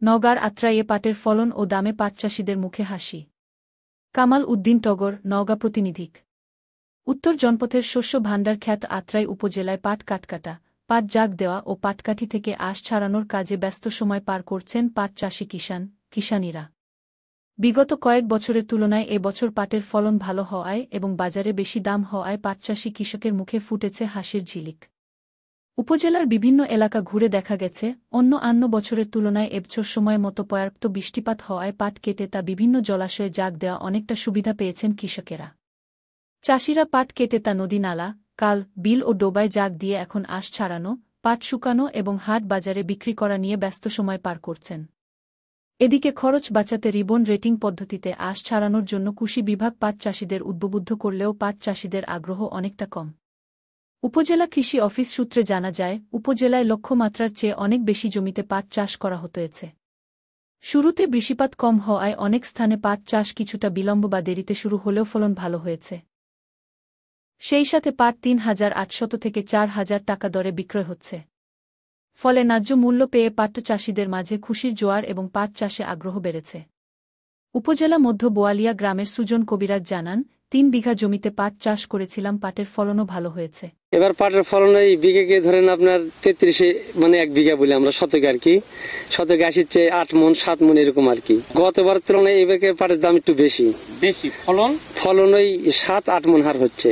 নওগাঁর আত্রাইয়ে পাটের ফলন ও দামে পাট চাষিদের মুখে হাসি। কামাল উদ্দিন টগর, নওগাঁ প্রতিনিধিক। উত্তর জনপথের শস্য ভাণ্ডার খ্যাত আত্রাই উপজেলায় পাট কাটকাটা, পাট জাগ দেওয়া ও পাটকাঠি থেকে আঁশ ছাড়ানোর কাজে ব্যস্ত সময় পার করছেন পাট চাষি কিষানীরা। বিগত কয়েক বছরের তুলনায় এ বছর পাটের ফলন ভালো হওয়ায় এবং বাজারে বেশি দাম হওয়ায় পাটচাষী কৃষকের মুখে ফুটেছে হাসির ঝিলিক। উপজেলার বিভিন্ন এলাকা ঘুরে দেখা গেছে, অন্য বছরের তুলনায় এবছর সময় মতো পর্যাপ্ত বৃষ্টিপাত হওয়ায় পাট কেটে তা বিভিন্ন জলাশয়ে জাগ দেওয়া অনেকটা সুবিধা পেয়েছেন কৃষকেরা। চাষিরা পাট কেটে তা নদী, নালা, কাল, বিল ও ডোবায় জাগ দিয়ে এখন আঁশ ছাড়ানো, পাট শুকানো এবং হাট বাজারে বিক্রি করা নিয়ে ব্যস্ত সময় পার করছেন। এদিকে খরচ বাঁচাতে রিবন রেটিং পদ্ধতিতে আঁশ ছাড়ানোর জন্য কৃষি বিভাগ পাট চাষিদের উদ্বুদ্ধ করলেও পাট চাষিদের আগ্রহ অনেকটা কম। উপজেলা কৃষি অফিস সূত্রে জানা যায়, উপজেলায় লক্ষ্যমাত্রার চেয়ে অনেক বেশি জমিতে পাট চাষ করা হতেছে। শুরুতে বৃষ্টিপাত কম হওয়ায় অনেক স্থানে পাট চাষ কিছুটা বিলম্ব বা দেরিতে শুরু হলেও ফলন ভালো হয়েছে। সেই সাথে পাট ৩,৮০০ থেকে ৪,০০০ টাকা দরে বিক্রয় হচ্ছে। ফলে ন্যায্য মূল্য পেয়ে পাট চাষিদের মাঝে খুশির জোয়ার এবং পাট চাষে আগ্রহ বেড়েছে। উপজেলা মধ্য বোয়ালিয়া গ্রামের সুজন কবিরাজ জানান, ৩ বিঘা জমিতে পাট চাষ করেছিলাম, পাটের ফলনও ভালো হয়েছে। এবার পাটের ফলন এই বিঘাকে ধরেন আপনার 33 মানে 1 বিঘা বলে আমরা শতকে আর কি, শতকে আসছে 8 মণ 7 মণ এরকম আর কি। গতবার তুলনায় এবারে পাটের দাম একটু বেশি ফলন ওই 7-8 মণ হার হচ্ছে।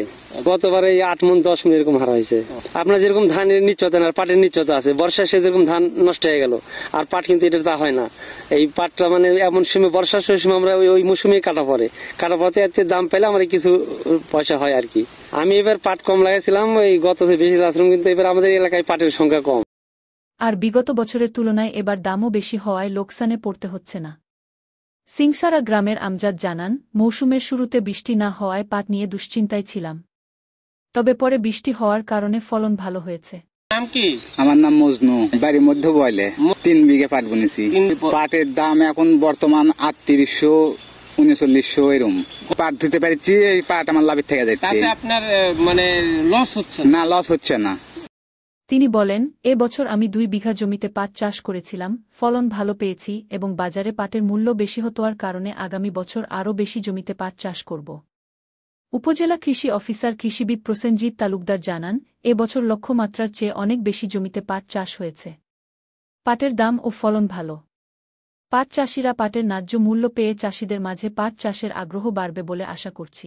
গতবার এই 8 মণ 10 মণ এরকম হার হয়েছে। আপনার যেরকম ধানের নিশ্চয়তা আর পাটের নিশ্চয়তা আছে, বর্ষা সে যেরকম ধান নষ্ট হয়ে গেল, আর পাট কিন্তু এটা তা হয় না। এই পাটটা মানে এমন সময় বর্ষার সময় আমরা ওই মৌসুমে কাটা পড়ে এতে দাম পেলে আমার কিছু পয়সা হয় আর কি। আমি এবার পাট কম লাগাইছিলাম, ওই গত বেশি লাগাইছিলাম, কিন্তু এবার আমাদের এলাকায় পাটের সংখ্যা কম। আর বিগত বছরের তুলনায় এবার দামও বেশি হওয়ায় লোকসানে পড়তে হচ্ছে না। সিংসারা গ্রামের আমজাদ জানান, মৌসুমের শুরুতে বৃষ্টি না হওয়ায় পাট নিয়ে দুশ্চিন্তায় ছিলাম, তবে পরে বৃষ্টি হওয়ার কারণে ফলন ভালো হয়েছে। নাম কি? আমার নাম মজনু, বাড়ির মধ্যে বয়লে 3 বিঘা পাট বুনেছি। পাটের দাম এখন বর্তমান 3800-3900 এরকম। পাট দিতে পারছি, এই পাট আমার লাভের থেকে যাচ্ছে। আপনার মানে লস হচ্ছে না? লস হচ্ছে না। তিনি বলেন, এ বছর আমি 2 বিঘা জমিতে পাট চাষ করেছিলাম, ফলন ভালো পেয়েছি এবং বাজারে পাটের মূল্য বেশি হওয়ার কারণে আগামী বছর আরও বেশি জমিতে পাট চাষ করব। উপজেলা কৃষি অফিসার কৃষিবিদ প্রসেনজিৎ তালুকদার জানান, এ বছর লক্ষ্যমাত্রার চেয়ে অনেক বেশি জমিতে পাট চাষ হয়েছে। পাটের দাম ও ফলন ভালো। পাট চাষিরা পাটের ন্যায্য মূল্য পেয়ে চাষিদের মাঝে পাট চাষের আগ্রহ বাড়বে বলে আশা করছি।